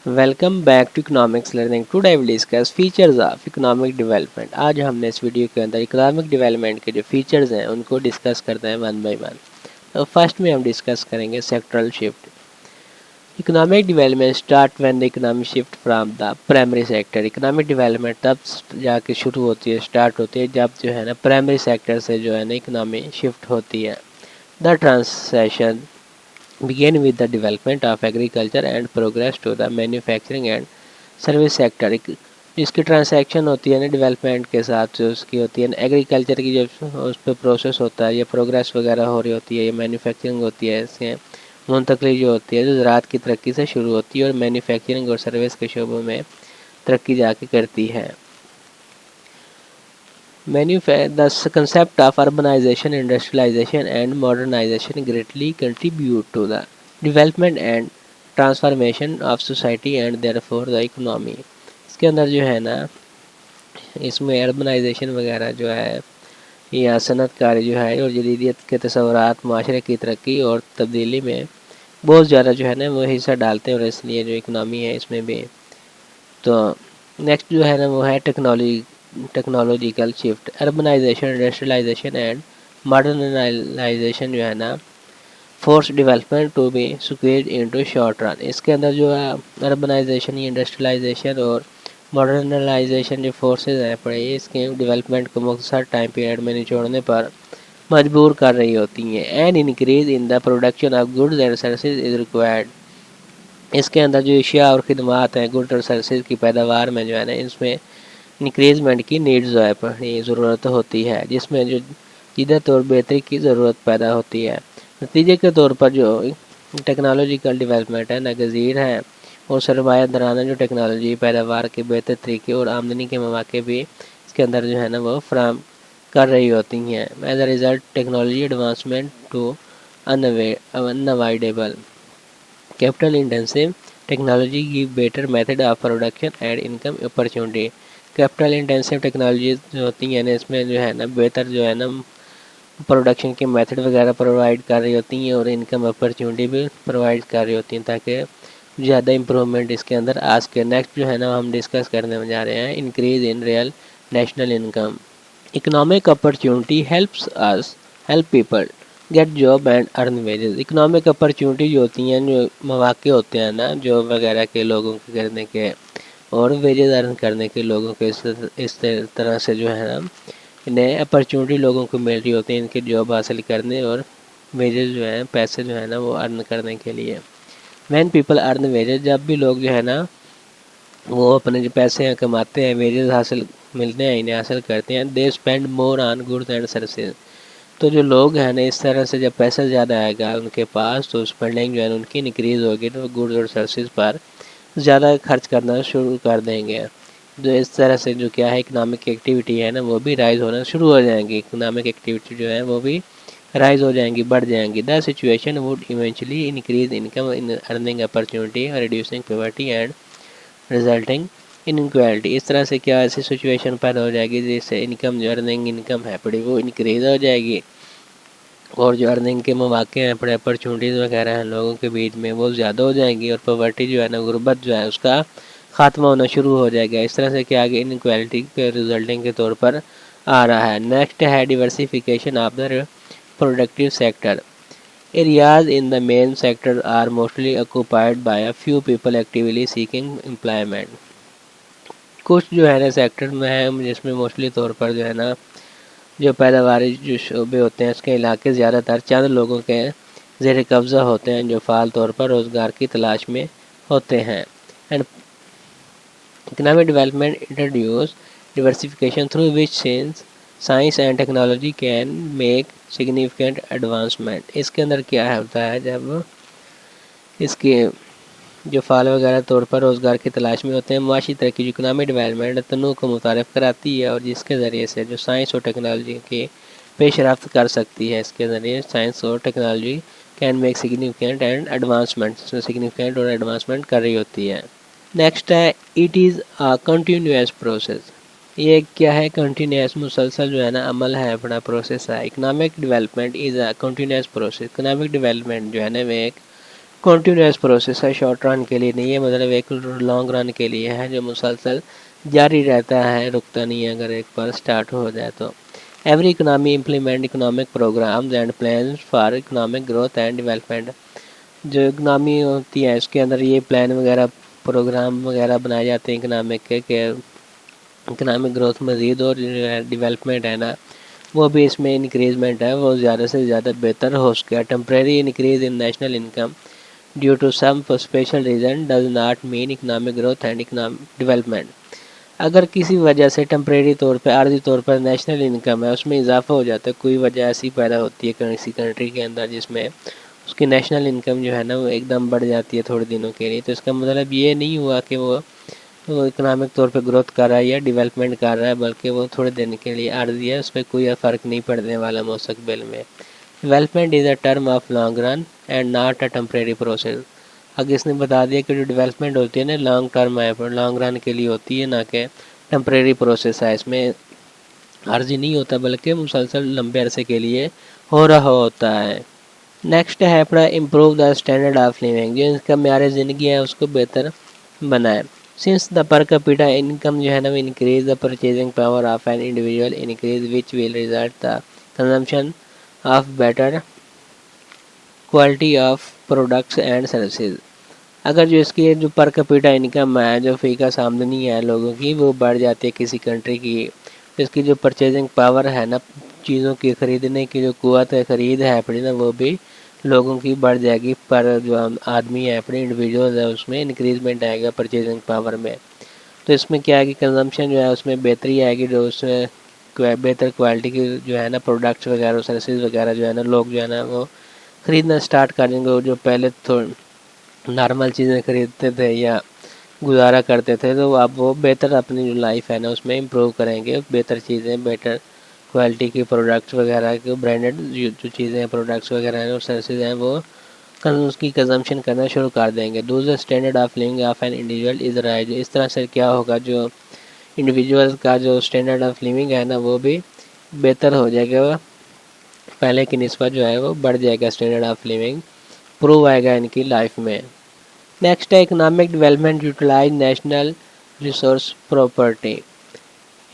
Welcome back to economics learning. Today I will discuss features of economic development. آج ہم نے اس video کے اندر economic development کے جو فیچرز ہیں ان کو ڈسکس کرتے ہیں ون بائی ون. تو فرسٹ میں ہم ڈسکس کریں گے sectoral shift. Economic development start when the economic shift from the primary sector. Economic development تب جا کے شروع ہوتی ہے، اسٹارٹ ہوتی ہے جب جو ہے نا پرائمری سیکٹر سے جو ہے نا اکنامی شفٹ ہوتی ہے. دا ٹرانسیشن begin with the development of agriculture and progress to the manufacturing and service sector. جس کی ٹرانزیکشن ہوتی ہے نا ڈیولپمنٹ کے ساتھ جو اس کی ہوتی ہے نا ایگریکلچر کی، جو اس پہ پروسیس ہوتا ہے یا پروگریس وغیرہ ہو رہی ہوتی ہے یا مینوفیکچرنگ ہوتی ہے، اس کے منتقلی جو ہوتی ہے جو زراعت کی ترقی سے شروع ہوتی ہے اور مینوفیکچرنگ اور سروس کے شعبوں میں ترقی جا کے کرتی ہے. The concept of urbanization, industrialization and modernization greatly contribute to the development and transformation of society and therefore the economy. اس کے اندر جو ہے نا اس میں اربنائزیشن وغیرہ جو ہے یا صنعت کاری جو ہے اور جدیدیت کے تصورات معاشرے کی ترقی اور تبدیلی میں بہت زیادہ جو ہے نا وہ حصہ ڈالتے ہیں، اور اس لیے جو اکنامی ہے اس میں بھی. تو نیکسٹ جو ہے نا وہ ہے technological shift. Urbanisation, industrialisation and modernisation جو ہے نا force development to be squeeze into short run. اس کے اندر جو ہے اربنائزیشن یا انڈسٹریلائزیشن اور ماڈرنائزیشن جو فورسز ہیں پڑے اس کے ڈیولپمنٹ کو مختصر ٹائم پیریڈ میں نچوڑنے پر مجبور کر رہی ہوتی ہیں. And increase in the production of goods and services is required. اس کے اندر جو اشیاء اور خدمات ہیں، گڈ اور سروسز کی پیداوار میں جو ہے نا اس میں انکریزمنٹ کی نیڈز جو ہے ضرورت ہوتی ہے، جس میں جو جدت اور بہتری کی ضرورت پیدا ہوتی ہے. نتیجے کے طور پر جو ٹیکنالوجیکل ڈیولپمنٹ ہے ناگزیر ہے اور سرمایہ دارانہ جو ٹیکنالوجی پیداوار کے بہتر طریقے اور آمدنی کے مواقع بھی اس کے اندر جو ہے نا وہ فراہم کر رہی ہوتی ہیں. As a result technology advancement to unavoidable capital intensive technology کی better method of production and income opportunity. Capital intensive technologies جو ہوتی ہیں نا اس میں جو ہے نا بہتر جو ہے نا پروڈکشن کے میتھڈ وغیرہ پرووائڈ کر رہی ہوتی ہیں اور انکم اپرچونٹی بھی پرووائڈ کر رہی ہوتی ہیں تاکہ زیادہ امپرومنٹ اس کے اندر آ سکے. نیکسٹ جو ہے نا ہم ڈسکس کرنے میں جا رہے ہیں increase in real national income. Economic opportunity help people get job and earn wages. Economic opportunity جو ہوتی ہیں، جو مواقع ہوتے ہیں نا جاب وغیرہ کے لوگوں کے کرنے کے اور ویجز ارن کرنے کے لوگوں کے، اس طرح سے جو ہے نا انہیں اپرچونٹی لوگوں کو مل رہی ہوتی ہیں ان کے جاب حاصل کرنے اور ویجز جو ہیں پیسے جو ہے نا وہ ارن کرنے کے لیے. وین پیپل ارن ویجز، جب بھی لوگ جو ہے نا وہ اپنے جو پیسے کماتے ہیں ویجز حاصل ملتے ہیں انہیں حاصل کرتے ہیں. They spend more on goods and services. تو جو لوگ ہیں نا اس طرح سے جب پیسہ زیادہ آئے گا ان کے پاس تو اسپینڈنگ جو ہے ان کی انکریز ہوگی تو گڈز اور سروسز پر زیادہ خرچ کرنا شروع کر دیں گے. جو اس طرح سے جو کیا ہے اکنامک ایکٹیویٹی ہے نا وہ بھی رائز ہونا شروع ہو جائیں گی. اکنامک ایکٹیویٹی جو ہے وہ بھی رائز ہو جائیں گی، بڑھ جائیں گی. The situation would eventually increase income in earning opportunity reducing poverty and resulting inequality. اس طرح سے کیا ایسی سچویشن پیدا ہو جائے گی جس سے انکم جو ارننگ انکم ہے پڑی وہ انکریز ہو جائے گی اور جو ارننگ کے مواقع ہیں پڑے اپرچونٹیز وغیرہ ہیں لوگوں کے بیچ میں وہ زیادہ ہو جائیں گی اور پاورٹی جو ہے نا غربت جو ہے اس کا خاتمہ ہونا شروع ہو جائے گا. اس طرح سے کیا آگے انکوالٹی کے ریزلٹنگ کے طور پر آ رہا ہے. نیکسٹ ہے diversification of the productive sector. Areas in the main sector are mostly occupied by a few people actually seeking employment. کچھ جو ہے نا سیکٹر میں ہے جس میں موسٹلی طور پر جو ہے نا جو پیداواری جو شعبے ہوتے ہیں اس کے علاقے زیادہ تر چند لوگوں کے زیر قبضہ ہوتے ہیں جو فعال طور پر روزگار کی تلاش میں ہوتے ہیں. And economic development introduce diversification through which science and technology can make significant advancement. اس کے اندر کیا ہوتا ہے جب اس کے جو فعال وغیرہ طور پر روزگار کی تلاش میں ہوتے ہیں معاشی ترقی جو اکنامک ڈیولپمنٹ تنوع کو متعارف کراتی ہے اور جس کے ذریعے سے جو سائنس اور ٹیکنالوجی کی پیش رفت کر سکتی ہے. اس کے ذریعے سائنس اور technology can make significant and advancement, اس میں سگنیفیکنٹ اور ایڈوانسمنٹ کر رہی ہوتی ہے. نیکسٹ ہے it is a continuous process. یہ کیا ہے کنٹینیوس مسلسل جو ہے نا عمل ہے اپنا پروسیس ہے. Economic development is a continuous process. Economic development جو ہے نا وہ ایک کنٹینیوس پروسیس ہے، شارٹ رن کے لیے نہیں ہے، مطلب ایک لانگ رن کے لیے ہے جو مسلسل جاری رہتا ہے، رکتا نہیں ہے اگر ایک بار سٹارٹ ہو جائے تو۔ Every economy implement economic programmes and plans for economic growth and development. جو اکنامی ہوتی ہے اس کے اندر یہ پلان وغیرہ پروگرام وغیرہ بنائے جاتے ہیں اکنامک کے، کہ اکنامک گروتھ مزید اور ڈیولپمنٹ ہے نا وہ بھی اس میں انکریزمنٹ ہے وہ زیادہ سے زیادہ بہتر ہو سکے۔ Temporary increase in national income due to some special reason does not mean economic growth and economic development. اگر کسی وجہ سے ٹیمپریری طور پہ عارضی طور پر نیشنل انکم ہے اس میں اضافہ ہو جاتا ہے، کوئی وجہ ایسی پیدا ہوتی ہے کسی کنٹری کے اندر جس میں اس کی نیشنل انکم جو ہے نا وہ ایک دم بڑھ جاتی ہے تھوڑے دنوں کے لیے، تو اس کا مطلب یہ نہیں ہوا کہ وہ اکنامک طور پہ گروتھ کر رہا ہے یا ڈیولپمنٹ کر رہا ہے، بلکہ وہ تھوڑے دن کے لیے عارضی ہے، اس پہ کوئی فرق نہیں پڑنے والا مستقبل میں۔ Development is a term of long run and not a temporary process. اگر اس نے بتا دیا کہ جو ڈیولپمنٹ ہوتی ہے نا لانگ ٹرم ہے، لانگ رن کے لیے ہوتی ہے، نہ کہ ٹیمپریری پروسیس ہے، اس میں عارضی نہیں ہوتا بلکہ مسلسل لمبے عرصے کے لیے ہو رہا ہوتا ہے۔ نیکسٹ ہے اپنا improve the standard of living, جو اس کا معیار زندگی ہے اس کو بہتر بنائے۔ Since the per capita income جو ہے نا وہ increase the purchasing power of an individual increase which will result the consumption of better quality of products and services. اگر جو اس کی جو پر کیپیٹا انکم ہے، جو فی کا آمدنی ہے لوگوں کی وہ بڑھ جاتی ہے کسی کنٹری کی، اس کی جو پرچیزنگ پاور ہے نا چیزوں کی خریدنے کی جو قوت خرید ہے اپنی نا وہ بھی لوگوں کی بڑھ جائے گی، پر جو آدمی ہے اپنے انڈیویجول ہے اس میں انکریزمنٹ آئے گا پرچیزنگ پاور میں، تو اس میں کیا ہے کہ کنزمپشن جو ہے اس میں بہتری آئے گی، جو اس میں بہتر کوالٹی کی جو ہے نا پروڈکٹس وغیرہ سروسز وغیرہ جو ہے نا لوگ جو ہے نا وہ خریدنا اسٹارٹ کر دیں گے، جو پہلے تو نارمل چیزیں خریدتے تھے یا گزارا کرتے تھے تو اب وہ بہتر اپنی جو لائف ہے نا اس میں امپروو کریں گے، بہتر چیزیں بیٹر کوالٹی کی پروڈکٹس وغیرہ کے برانڈڈ جو چیزیں ہیں پروڈکٹس وغیرہ ہیں اور سروسز ہیں وہ اس کی کنزمپشن کرنا شروع کر دیں گے۔ دوسرا standard of living of an individual is rise, اس طرح سے کیا ہوگا جو انڈیویژول کا جو اسٹینڈرڈ آف لیونگ ہے نا وہ بھی بہتر ہو جائے گا، پہلے کی نسبت جو ہے وہ بڑھ جائے گا، اسٹینڈرڈ آف لیونگ پروو آئے گا ان کی لائف میں۔ نیکسٹ ہے economic development utilise national resource property.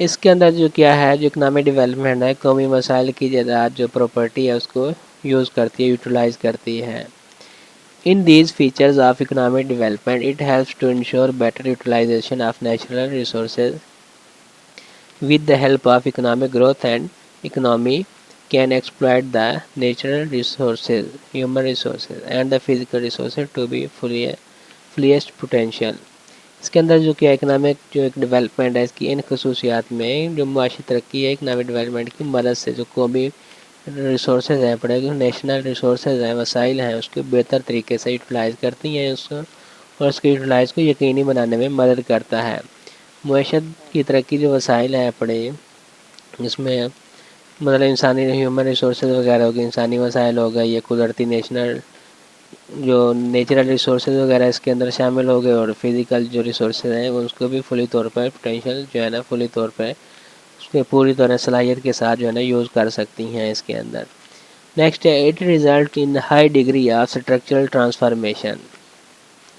اس کے اندر جو کیا ہے جو اکنامک ڈیولپمنٹ ہے قومی مسائل کی جائیداد جو پراپرٹی ہے اس کو یوز کرتی ہے، یوٹیلائز کرتی ہے۔ In these features of economic development it helps to ensure better utilisation of natural resources with the help of economic growth and economy can exploit the natural resources, human resources and the physical resources to be fullest potential۔ اس کے اندر جو کیا economic جو ایک development ہے اس کی ان خصوصیات میں جو معاشی ترقی ہے اکنامک ڈیولپمنٹ کی مدد سے جو قومی ریسورسز ہیں پڑے جو نیشنل ریسورسز ہیں وسائل ہیں اس کو بہتر طریقے سے یوٹیلائز کرتی ہیں اس کو، اور اس کے یوٹیلائز کو یقینی بنانے میں مدد کرتا ہے۔ معیشت کی ترقی جو وسائل ہیں پڑے اس میں مطلب انسانی ہیومن ریسورسز وغیرہ ہو گئے، انسانی وسائل ہو گئے، یہ قدرتی جو نیچرل ریسورسز وغیرہ اس کے اندر شامل ہو گئے، اور فزیکل جو ریسورسز ہیں اس کو بھی فلی طور پر پوٹینشیل جو ہے نا فلی طور پہ اس کے پوری طرح صلاحیت کے ساتھ جو ہے نا یوز کر سکتی ہیں اس کے اندر۔ نیکسٹ ہے it result in high degree of structural transformation.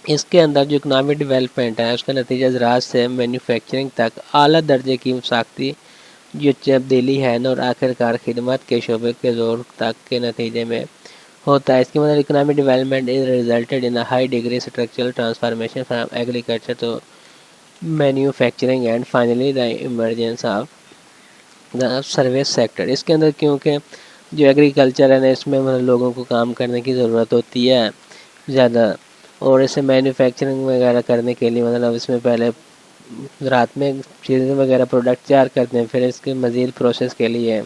اس کے اندر جو اکنامک ڈیولپمنٹ ہے اس کا نتیجہ زراعت سے مینوفیکچرنگ تک اعلیٰ درجے کی ساختی جو تبدیلی ہے نا اور آخر کار خدمات کے شعبے کے زور تک کے نتیجے میں ہوتا ہے۔ اس کے مطلب economic development is resulted in high degree structural transformation from agriculture to manufacturing and finally the emergence of the service sector. اس کے اندر کیونکہ جو ایگریکلچر ہے نا اس میں مطلب لوگوں کو کام کرنے کی ضرورت ہوتی ہے زیادہ، اور اسے مینوفیکچرنگ وغیرہ کرنے کے لیے مطلب اس میں پہلے رات میں چیزیں وغیرہ پروڈکٹ تیار کرتے ہیں، پھر اس کے مزید پروسیس کے لیے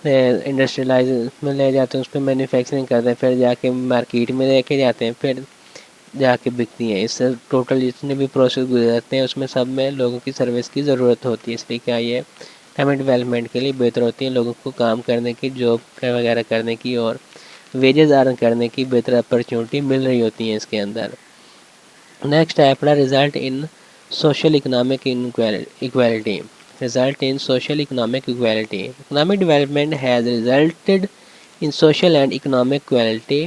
انڈسٹریلائز میں لے جاتے ہیں، اس پہ مینوفیکچرنگ کرتے ہیں، پھر جا کے مارکیٹ میں لے کے جاتے ہیں، پھر جا کے بکتی ہیں۔ اس سے ٹوٹل جتنے بھی پروسیس گزرتے ہیں اس میں سب میں لوگوں کی سروس کی ضرورت ہوتی ہے، اس لیے کیا یہ اکنامک ڈیولپمنٹ کے لیے بہتر ہوتی ہیں، لوگوں کو کام کرنے کی جاب وغیرہ کرنے کی اور ویجز ارن کرنے کی بہتر اپرچونٹی مل رہی ہوتی ہیں اس کے اندر۔ نیکسٹ ہے اپنا result in social economic equality. Result in social economic equality. Economic development has resulted in social and economic equality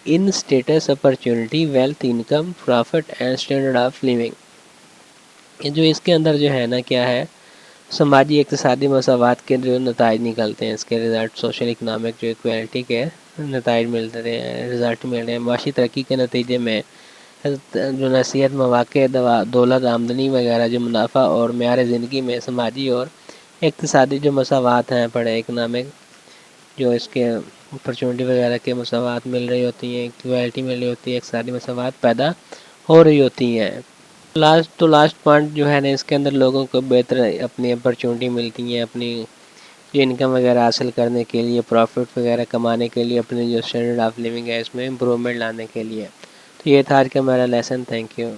in status opportunity wealth income profit and standard of living. جو اس کے اندر جو ہے نا کیا ہے سماجی اقتصادی مساوات کے جو نتائج نکلتے ہیں، اس کے رزلٹ سوشل اکنامک جو ایکویلٹی کے نتائج ملتے ہیں، رزلٹ مل رہے ہیں. معاشی ترقی کے نتیجے میں جو نصیحت مواقع دولت آمدنی وغیرہ جو منافع اور معیار زندگی میں سماجی اور اقتصادی جو مساوات ہیں پڑے اکنامک جو اس کے اپرچونٹی وغیرہ کے مساوات مل رہی ہوتی ہیں، ایکویلٹی مل رہی ہوتی ہے، اقتصادی مساوات پیدا ہو رہی ہوتی ہیں. لاسٹ پوائنٹ جو ہے نا اس کے اندر لوگوں کو بہتر اپنی اپرچونٹی ملتی ہیں اپنی جو انکم وغیرہ حاصل کرنے کے لیے، پروفٹ وغیرہ کمانے کے لیے، اپنے جو اسٹینڈرڈ آف لیونگ ہے اس میں امپرومنٹ لانے کے لیے. تو یہ تھا آج کا میرا لیسن. Thank you.